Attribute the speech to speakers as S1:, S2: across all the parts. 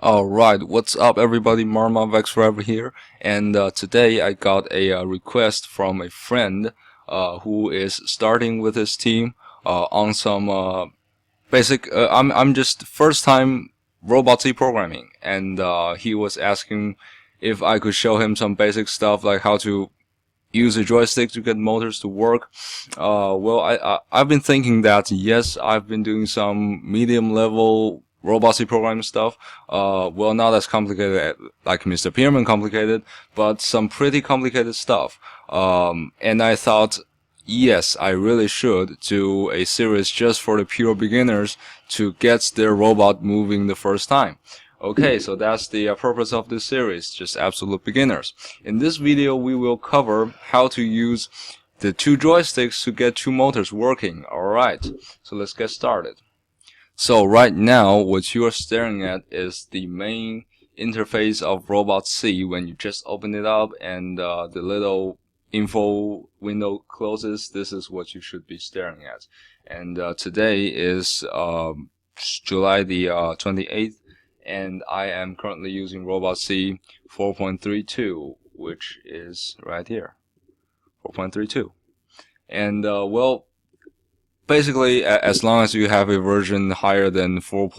S1: Alright, what's up everybody, Marmavex Forever here, and today I got a request from a friend who is starting with his team on some basic, I'm just first time ROBOTC programming, and he was asking if I could show him some basic stuff like how to use a joystick to get motors to work. Well, I've been thinking that yes, I've been doing some medium level ROBOTC programming stuff. Well, not as complicated like Mr. Pierman complicated, but some pretty complicated stuff. And I thought, yes, I really should do a series just for the pure beginners to get their robot moving the first time. Okay, so that's the purpose of this series, just absolute beginners. In this video, we will cover how to use the two joysticks to get two motors working. Alright, so let's get started. So right now, what you are staring at is the main interface of ROBOTC. When you just open it up and the little info window closes, this is what you should be staring at. And today is July the 28th. And I am currently using ROBOTC 4.32, which is right here, 4.32. And well, basically, as long as you have a version higher than 4.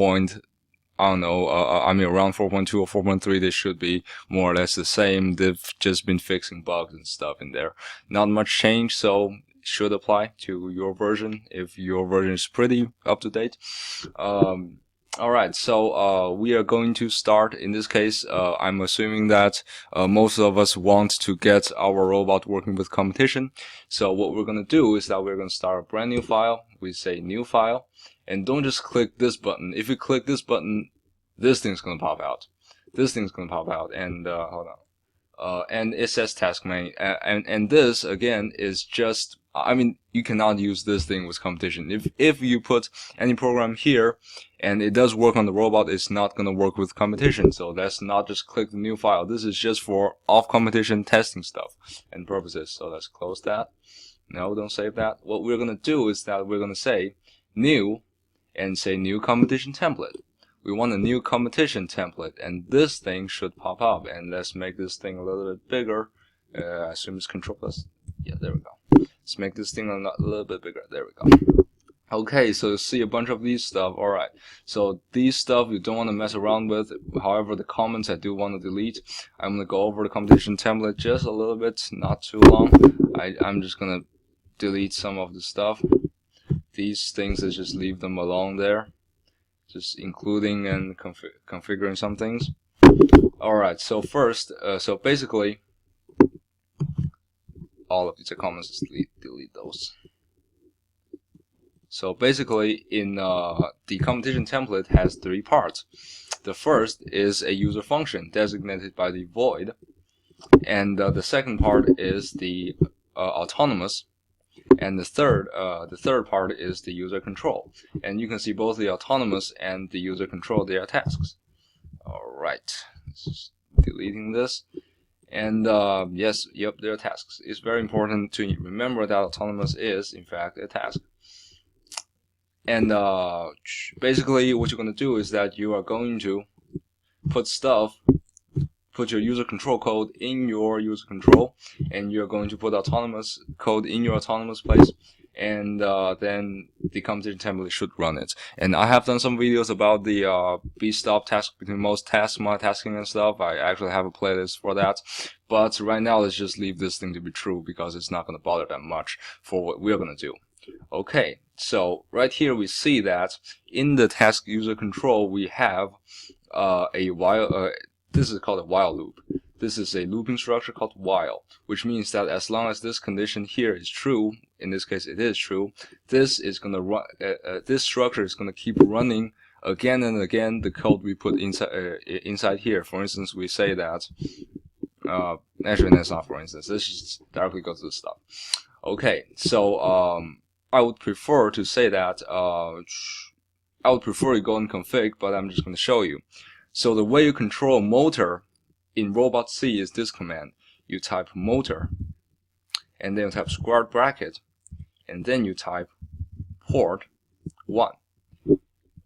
S1: I don't know, around 4.2 or 4.3, they should be more or less the same. They've just been fixing bugs and stuff in there. Not much change, so should apply to your version if your version is pretty up to date. Alright, so we are going to start. In this case, I'm assuming that most of us want to get our robot working with competition. So what we're going to do is that we're going to start a brand new file. We say new file, and don't just click this button. If you click this button, this thing's going to pop out. This thing's going to pop out, and hold on. And it says task main, and this again is just, I mean, you cannot use this thing with competition. If you put any program here and it does work on the robot, it's not going to work with competition. So let's not just click the new file. This is just for off competition testing stuff and purposes. So let's close that. No, don't save that. What we're going to do is that we're going to say new and say new competition template. We want a new competition template, and this thing should pop up. And let's make this thing a little bit bigger. I assume it's Control plus. Yeah, there we go. Let's make this thing a little bit bigger. There we go. Okay, so you see a bunch of these stuff. Alright, so these stuff you don't want to mess around with. However, the comments I do want to delete. I'm going to go over the competition template just a little bit, not too long. I'm just going to delete some of the stuff. These things, I just leave them alone there. Just including and configuring some things. Alright, so first, so basically, all of these comments, just delete those. So basically, in the competition template has three parts. The first is a user function designated by the void, and the second part is the autonomous, and the third part is the user control. And you can see both the autonomous and the user control, they are tasks. Alright, just deleting this. And yes, yep, they're tasks. It's very important to remember that autonomous is, in fact, a task. And basically, what you're going to do is that you are going to put your user control code in your user control, and you're going to put autonomous code in your autonomous place, and then the competition template should run it. And I have done some videos about the B-stop task between most tasks, multitasking and stuff. I actually have a playlist for that. But right now, let's just leave this thing to be true because it's not going to bother that much for what we're going to do. Okay, so right here we see that in the task user control we have a while. This is called a while loop. This is a looping structure called while, which means that as long as this condition here is true, in this case it is true, this is gonna run. This structure is gonna keep running again and again the code we put inside here. For instance, we say that. Actually, that's not for instance. This just directly goes to the stuff. Okay, so I would prefer to say that I would prefer you go in config, but I'm just going to show you. So the way you control motor in ROBOTC is this command. You type motor, and then you type square bracket, and then you type port 1,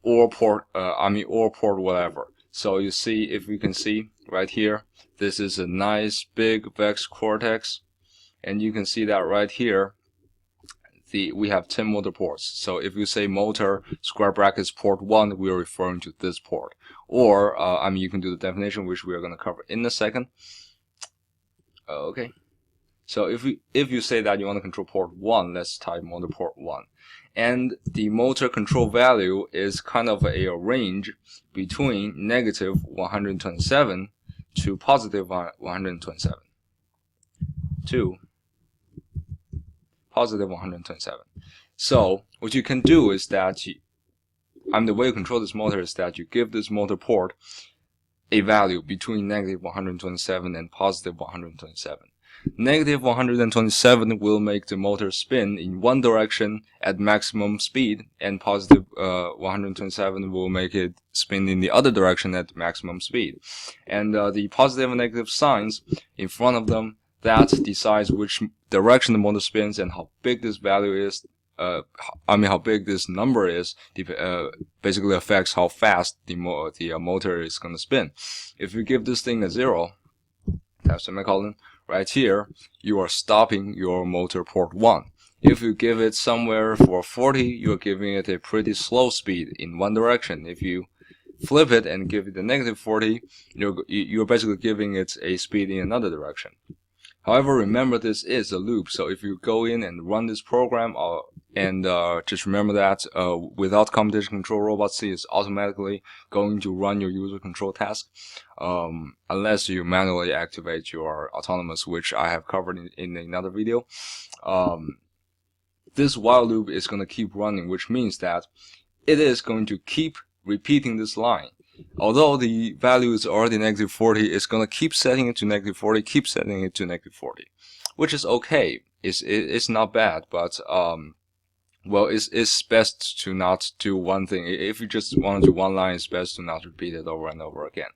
S1: or port, or port whatever. So you see, if you can see right here, this is a nice big VEX cortex, and you can see that right here we have 10 motor ports. So if you say motor square brackets port 1, we are referring to this port. Or I mean, you can do the definition, which we are going to cover in a second. Okay. So if you say that you want to control port 1, let's type motor port 1. And the motor control value is kind of a range between negative 127 to positive 127 to positive 127. So what you can do is that the way you control this motor is that you give this motor port a value between negative 127 and positive 127. Negative 127 will make the motor spin in one direction at maximum speed, and positive 127 will make it spin in the other direction at maximum speed. And the positive and negative signs in front of them, that decides which direction the motor spins, and how big this value is. How big this number is, basically affects how fast the motor is going to spin. If you give this thing a 0, have semicolon, right here, you are stopping your motor port 1. If you give it somewhere for 40, you're giving it a pretty slow speed in one direction. If you flip it and give it a negative 40, you're basically giving it a speed in another direction. However, remember, this is a loop, so if you go in and run this program, and just remember that without competition control, ROBOTC is automatically going to run your user control task, unless you manually activate your autonomous, which I have covered in another video. This while loop is going to keep running, which means that it is going to keep repeating this line. Although the value is already negative 40, it's going to keep setting it to negative 40, keep setting it to negative 40, which is okay. It's not bad, but well, it's best to not do one thing. If you just want to do one line, it's best to not repeat it over and over again.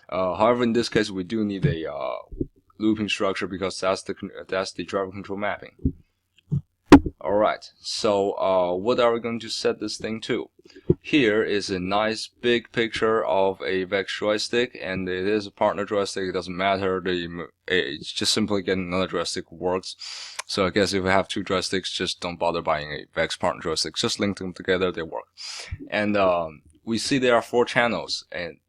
S1: However, in this case, we do need a looping structure, because that's the driver control mapping. Alright, so what are we going to set this thing to? Here is a nice big picture of a VEX joystick, and it is a partner joystick. It doesn't matter, it's just simply getting another joystick works. So I guess if you have two joysticks, just don't bother buying a VEX partner joystick, just link them together, they work. And we see there are 4 channels, and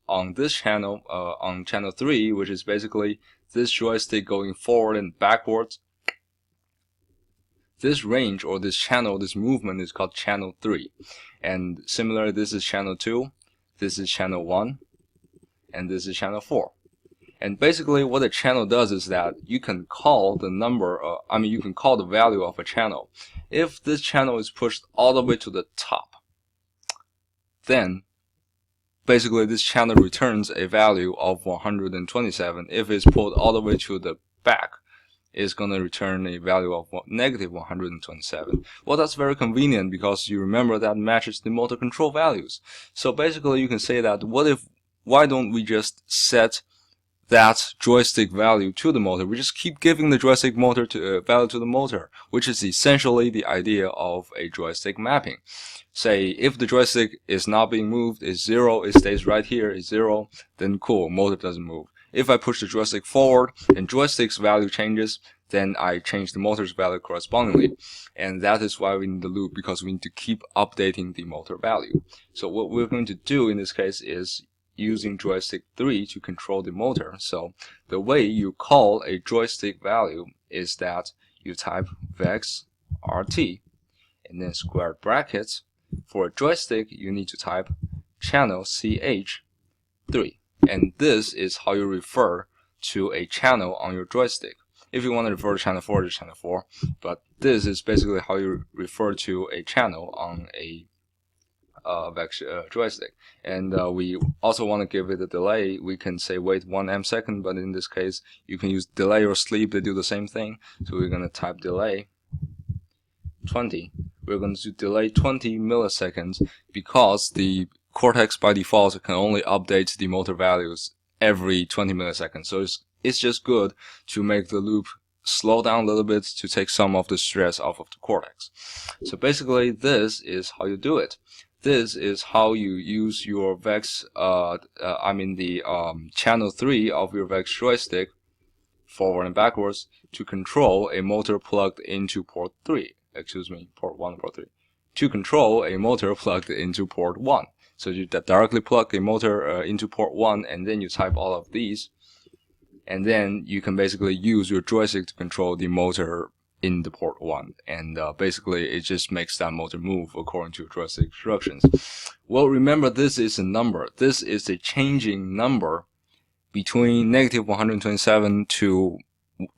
S1: on this channel, on channel 3, which is basically this joystick going forward and backwards, this range, or this channel, this movement, is called channel 3. And similarly, this is channel 2, this is channel 1, and this is channel 4. And basically what a channel does is that you can call the number, you can call the value of a channel. If this channel is pushed all the way to the top, then basically this channel returns a value of 127. If it's pulled all the way to the back, is going to return a value of negative 127. Well, that's very convenient, because you remember that matches the motor control values. So basically you can say that why don't we just set that joystick value to the motor? We just keep giving the joystick motor value to the motor, which is essentially the idea of a joystick mapping. Say if the joystick is not being moved, is 0, it stays right here, is 0, then cool, motor doesn't move. If I push the joystick forward and joystick's value changes, then I change the motor's value correspondingly. And that is why we need the loop, because we need to keep updating the motor value. So what we're going to do in this case is using joystick 3 to control the motor. So the way you call a joystick value is that you type VEX RT and then square brackets. For a joystick, you need to type channel CH3. And this is how you refer to a channel on your joystick. If you want to refer to channel 4, to channel 4. But this is basically how you refer to a channel on a VEX joystick. And we also want to give it a delay. We can say wait 1 ms, but in this case, you can use delay or sleep. They do the same thing. So we're going to type delay 20. We're going to do delay 20 milliseconds, because the Cortex by default can only update the motor values every 20 milliseconds. So it's just good to make the loop slow down a little bit to take some of the stress off of the Cortex. So basically this is how you do it. this is how you use your VEX, the channel 3 of your VEX joystick, forward and backwards, to control a motor plugged into port 3. Excuse me, port 1, port 3. To control a motor plugged into port 1. So you directly plug a motor into port 1, and then you type all of these, and then you can basically use your joystick to control the motor in the port 1, and basically it just makes that motor move according to joystick instructions. Well, remember, this is a number. This is a changing number between negative 127 to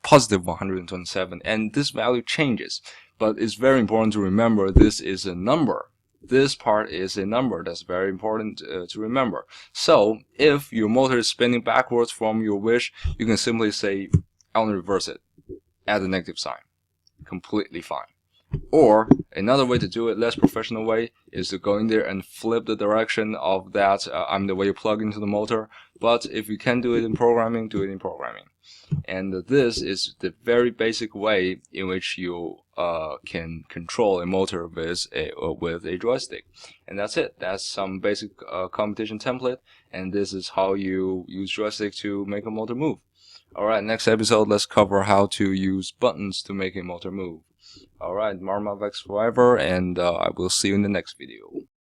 S1: positive 127, and this value changes. But it's very important to remember this is a number. This part is a number. That's very important to remember. So if your motor is spinning backwards from your wish, you can simply say, I want to reverse it. Add the negative sign. Completely fine. Or another way to do it, less professional way, is to go in there and flip the direction of that, the way you plug into the motor. But if you can do it in programming, do it in programming. And this is the very basic way in which you can control a motor with a joystick. And that's it. That's some basic competition template, and this is how you use joystick to make a motor move. Alright, next episode, let's cover how to use buttons to make a motor move. Alright, Marma Vex forever, and I will see you in the next video.